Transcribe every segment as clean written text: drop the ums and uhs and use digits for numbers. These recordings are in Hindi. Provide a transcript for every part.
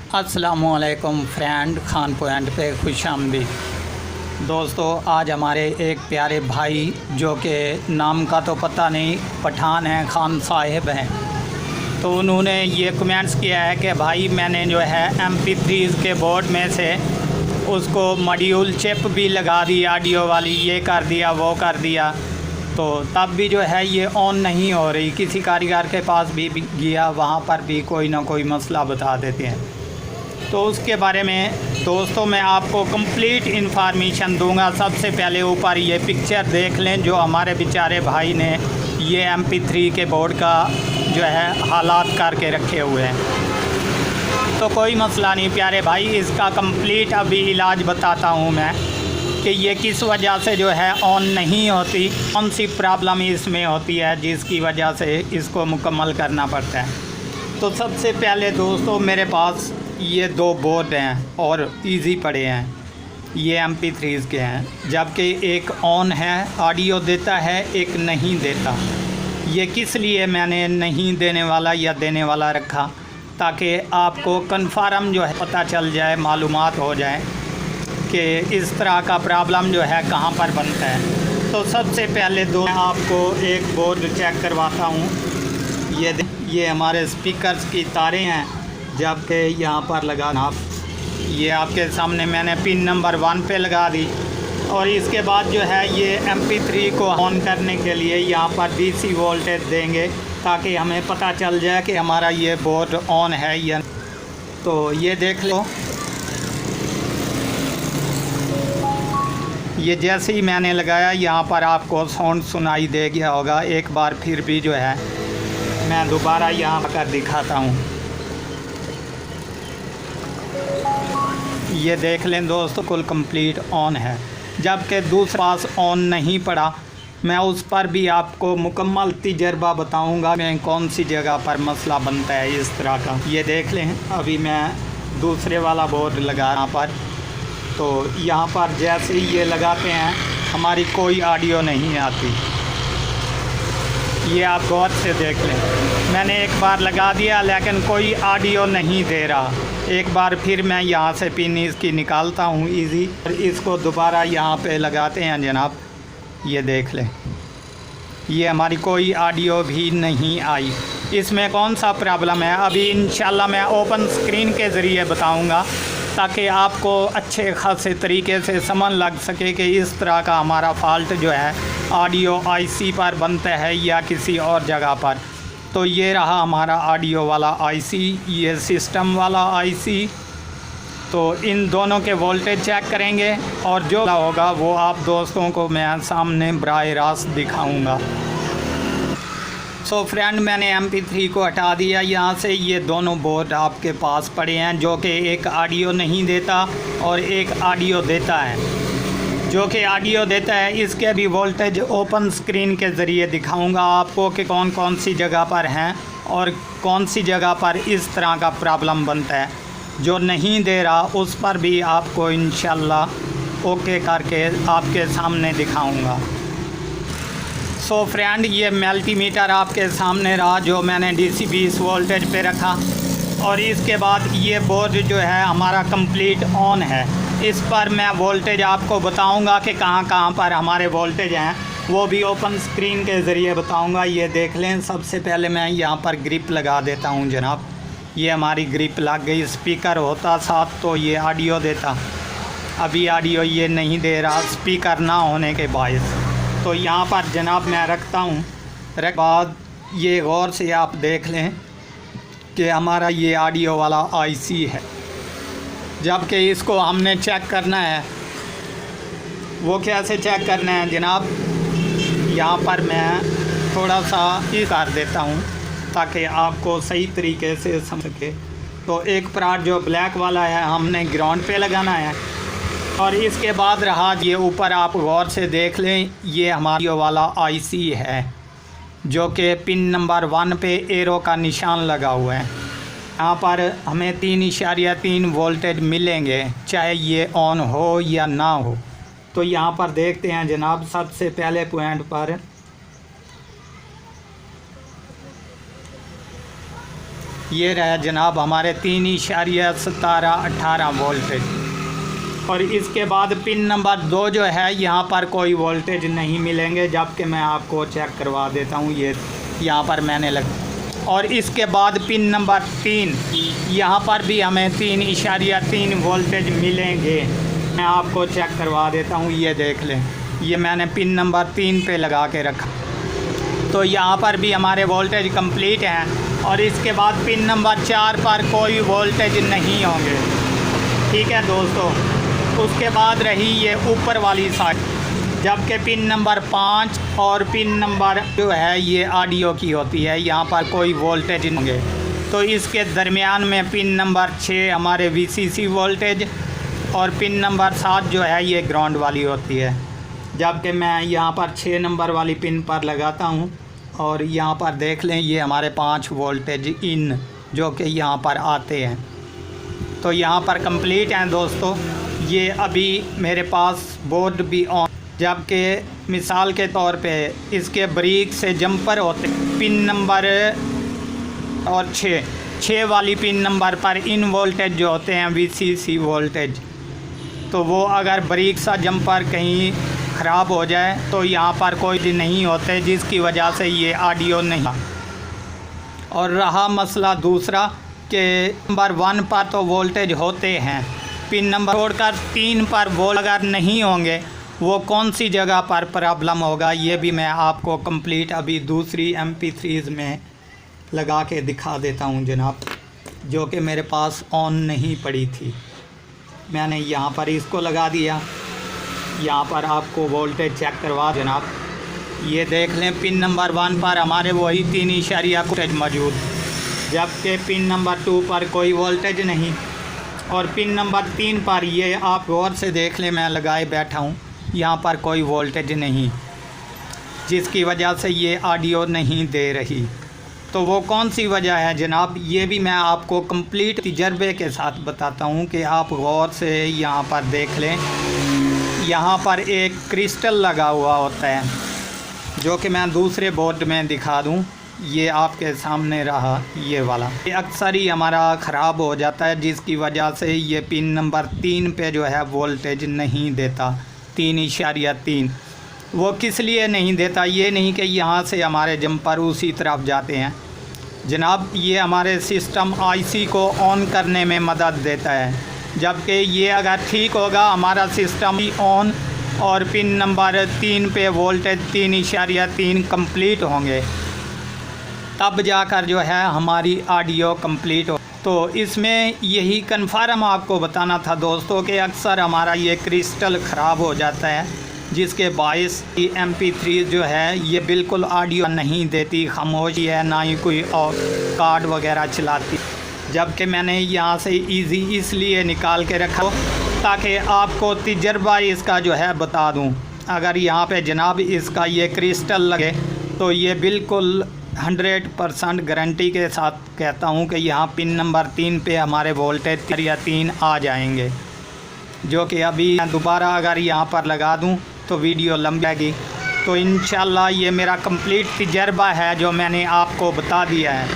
अस्सलामुअलैकुम फ्रेंड, खान पॉइंट पे खुशामदीद। दोस्तों, आज हमारे एक प्यारे भाई जो कि नाम का तो पता नहीं, पठान हैं, खान साहिब हैं, तो उन्होंने ये कमेंट्स किया है कि भाई मैंने जो है MP3 के बोर्ड में से उसको मॉड्यूल चिप भी लगा दी, ऑडियो वाली, ये कर दिया वो कर दिया, तो तब भी जो है ये ऑन नहीं हो रही। किसी कारीगर के पास भी गया, वहाँ पर भी कोई ना कोई मसला बता देते हैं। तो उसके बारे में दोस्तों मैं आपको कंप्लीट इन्फॉर्मेशन दूंगा। सबसे पहले ऊपर ये पिक्चर देख लें जो हमारे बेचारे भाई ने ये MP3 के बोर्ड का जो है हालात करके रखे हुए हैं। तो कोई मसला नहीं प्यारे भाई, इसका कंप्लीट अभी इलाज बताता हूँ मैं कि ये किस वजह से जो है ऑन नहीं होती, कौन सी प्रॉब्लम इसमें होती है जिसकी वजह से इसको मुकम्मल करना पड़ता है। तो सबसे पहले दोस्तों मेरे पास ये दो बोर्ड हैं और इजी पड़े हैं, ये MP3 के हैं, जबकि एक ऑन है, ऑडियो देता है, एक नहीं देता। ये किस लिए मैंने नहीं देने वाला या देने वाला रखा, ताकि आपको कन्फर्म जो है पता चल जाए, मालूमात हो जाए कि इस तरह का प्रॉब्लम जो है कहाँ पर बनता है। तो सबसे पहले दो मैं आपको एक बोर्ड चेक करवाता हूँ। ये हमारे स्पीकर्स की तारें हैं, जबकि यहाँ पर लगाना आप, ये आपके सामने मैंने पिन नंबर 1 पे लगा दी। और इसके बाद जो है ये MP3 को ऑन करने के लिए यहाँ पर DC वोल्टेज देंगे, ताकि हमें पता चल जाए कि हमारा ये बोर्ड ऑन है या। तो ये देख लो, ये जैसे ही मैंने लगाया यहाँ पर आपको साउंड सुनाई दे गया होगा। एक बार फिर भी जो है मैं दोबारा यहाँ पर दिखाता हूँ। ये देख लें दोस्तों, कुल कंप्लीट ऑन है, जबकि दूसरा पास ऑन नहीं पड़ा। मैं उस पर भी आपको मुकम्मल तजर्बा बताऊंगा मैं कौन सी जगह पर मसला बनता है इस तरह का। ये देख लें, अभी मैं दूसरे वाला बोर्ड लगा यहाँ पर, तो यहाँ पर जैसे ही ये लगाते हैं हमारी कोई ऑडियो नहीं आती। ये आप गौर से देख लें, मैंने एक बार लगा दिया लेकिन कोई ऑडियो नहीं दे रहा। एक बार फिर मैं यहाँ से पिन इसकी निकालता हूँ इजी, और इसको दोबारा यहाँ पे लगाते हैं जनाब। ये देख लें, ये हमारी कोई ऑडियो भी नहीं आई। इसमें कौन सा प्रॉब्लम है अभी इंशाल्लाह मैं ओपन स्क्रीन के ज़रिए बताऊँगा, ताकि आपको अच्छे खासे तरीके से समझ लग सके कि इस तरह का हमारा फ़ाल्ट जो है ऑडियो IC पर बनता है या किसी और जगह पर। तो ये रहा हमारा ऑडियो वाला IC, ये सिस्टम वाला IC। तो इन दोनों के वोल्टेज चेक करेंगे और जो होगा वो आप दोस्तों को मैं सामने बराह रास्त दिखाऊंगा। सो फ्रेंड, मैंने MP3 को हटा दिया यहाँ से। ये दोनों बोर्ड आपके पास पड़े हैं, जो कि एक ऑडियो नहीं देता और एक ऑडियो देता है। जो कि ऑडियो देता है इसके भी वोल्टेज ओपन स्क्रीन के ज़रिए दिखाऊंगा आपको कि कौन कौन सी जगह पर हैं और कौन सी जगह पर इस तरह का प्रॉब्लम बनता है। जो नहीं दे रहा उस पर भी आपको इंशाल्लाह ओके करके आपके सामने दिखाऊंगा। सो फ्रेंड, ये मल्टीमीटर आपके सामने रहा जो मैंने DC 20 वोल्टेज पे रखा, और इसके बाद ये बोर्ड जो है हमारा कंप्लीट ऑन है। इस पर मैं वोल्टेज आपको बताऊंगा कि कहाँ कहाँ पर हमारे वोल्टेज हैं, वो भी ओपन स्क्रीन के ज़रिए बताऊंगा। ये देख लें, सबसे पहले मैं यहाँ पर ग्रिप लगा देता हूँ जनाब। ये हमारी ग्रिप लग गई। स्पीकर होता साथ तो ये ऑडियो देता, अभी ऑडियो ये नहीं दे रहा स्पीकर ना होने के बायस। तो यहाँ पर जनाब मैं रखता हूँ। बाद ये गौर से आप देख लें कि हमारा ये ऑडियो वाला IC है, जबकि इसको हमने चेक करना है। वो कैसे चेक करना है जनाब, यहाँ पर मैं थोड़ा सा ही कर देता हूँ ताकि आपको सही तरीके से समझ सके। तो एक प्राट जो ब्लैक वाला है हमने ग्राउंड पे लगाना है, और इसके बाद रहा ये ऊपर आप गौर से देख लें, ये हमारा वाला IC है जो कि पिन नंबर 1 पे एरो का निशान लगा हुआ है। यहाँ पर हमें 3.3 वोल्टेज मिलेंगे चाहे ये ऑन हो या ना हो। तो यहाँ पर देखते हैं जनाब, सबसे पहले पॉइंट पर ये रहा जनाब हमारे 3.1718 वोल्टेज। और इसके बाद पिन नंबर 2 जो है यहाँ पर कोई वोल्टेज नहीं मिलेंगे, जबकि मैं आपको चेक करवा देता हूँ। ये यहाँ पर मैंने और इसके बाद पिन नंबर 3 यहाँ पर भी हमें 3.3 वोल्टेज मिलेंगे। मैं आपको चेक करवा देता हूँ। ये देख लें, ये मैंने पिन नंबर 3 पे लगा के रखा, तो यहाँ पर भी हमारे वोल्टेज कंप्लीट हैं। और इसके बाद पिन नंबर 4 पर कोई वोल्टेज नहीं होंगे, ठीक है दोस्तों। उसके बाद रही ये ऊपर वाली साइड, जबकि पिन नंबर 5 और पिन नंबर जो है ये ऑडियो की होती है, यहाँ पर कोई वोल्टेज नहीं होंगे। तो इसके दरमियान में पिन नंबर 6 हमारे VCC वोल्टेज और पिन नंबर 7 जो है ये ग्राउंड वाली होती है। जबकि मैं यहाँ पर 6 नंबर वाली पिन पर लगाता हूँ और यहाँ पर देख लें ये हमारे 5 वोल्टेज इन जो कि यहाँ पर आते हैं। तो यहाँ पर कंप्लीट हैं दोस्तों। ये अभी मेरे पास बोर्ड भी ऑन, जबकि मिसाल के तौर पे इसके ब्रेक से जंपर होते पिन नंबर और 6 वाली पिन नंबर पर इन वोल्टेज जो होते हैं VCC वोल्टेज, तो वो अगर ब्रेक सा जंपर कहीं ख़राब हो जाए तो यहाँ पर कोई नहीं होते, जिसकी वजह से ये ऑडियो नहीं। और रहा मसला दूसरा कि नंबर 1 पर तो वोल्टेज होते हैं, पिन नंबर छोड़कर 3 पर वोल्ट अगर नहीं होंगे, वो कौन सी जगह पर प्रॉब्लम होगा ये भी मैं आपको कंप्लीट अभी दूसरी MP3s में लगा के दिखा देता हूँ जनाब, जो कि मेरे पास ऑन नहीं पड़ी थी। मैंने यहाँ पर इसको लगा दिया, यहाँ पर आपको वोल्टेज चेक करवा जनाब। ये देख लें पिन नंबर 1 पर हमारे वही 3 वोल्टेज मौजूद, जबकि पिन नंबर 2 पर कोई वोल्टेज नहीं। और पिन नंबर 3 पर ये आप गौर से देख लें, मैं लगाए बैठा हूँ, यहाँ पर कोई वोल्टेज नहीं, जिसकी वजह से ये ऑडियो नहीं दे रही। तो वो कौन सी वजह है जनाब, ये भी मैं आपको कंप्लीट तजर्बे के साथ बताता हूँ कि आप गौर से यहाँ पर देख लें। यहाँ पर एक क्रिस्टल लगा हुआ होता है, जो कि मैं दूसरे बोर्ड में दिखा दूँ। ये आपके सामने रहा, ये वाला, ये अक्सर ही हमारा ख़राब हो जाता है, जिसकी वजह से ये पिन नंबर 3 पे जो है वोल्टेज नहीं देता। 3.3 वो किस लिए नहीं देता, ये नहीं कि यहाँ से हमारे जंपर उसी तरफ जाते हैं जनाब। ये हमारे सिस्टम IC को ऑन करने में मदद देता है, जबकि ये अगर ठीक होगा हमारा सिस्टम ही ऑन और पिन नंबर 3 पे वोल्टेज 3.3 कंप्लीट होंगे, तब जाकर जो है हमारी ऑडियो कंप्लीट हो। तो इसमें यही कन्फर्म आपको बताना था दोस्तों कि अक्सर हमारा ये क्रिस्टल ख़राब हो जाता है, जिसके बायस MP3 जो है ये बिल्कुल ऑडियो नहीं देती, खामोशी है, ना ही कोई कार्ड वगैरह चलाती। जबकि मैंने यहाँ से इजी इसलिए निकाल के रखा ताकि आपको तजर्बा इसका जो है बता दूँ। अगर यहाँ पे जनाब इसका ये क्रिस्टल लगे तो ये बिल्कुल 100% गारंटी के साथ कहता हूँ कि यहाँ पिन नंबर 3 पे हमारे वोल्टेज 3 आ जाएंगे, जो कि अभी दोबारा अगर यहाँ पर लगा दूँ तो वीडियो लंबी लगेगी। तो इंशाल्लाह ये मेरा कंप्लीट तजर्बा है जो मैंने आपको बता दिया है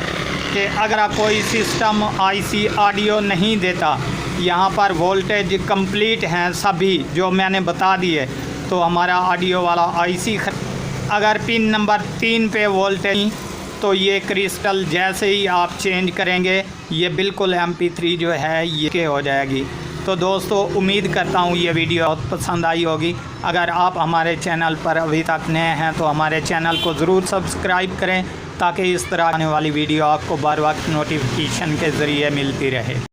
कि अगर कोई सिस्टम IC ऑडियो नहीं देता, यहाँ पर वोल्टेज कंप्लीट हैं सभी जो मैंने बता दिए, तो हमारा ऑडियो वाला IC अगर पिन नंबर 3 पे वोल्टेज, तो ये क्रिस्टल जैसे ही आप चेंज करेंगे ये बिल्कुल MP3 जो है ये के हो जाएगी। तो दोस्तों उम्मीद करता हूँ ये वीडियो बहुत पसंद आई होगी। अगर आप हमारे चैनल पर अभी तक नए हैं तो हमारे चैनल को ज़रूर सब्सक्राइब करें, ताकि इस तरह आने वाली वीडियो आपको बर वक्त नोटिफिकेशन के ज़रिए मिलती रहे।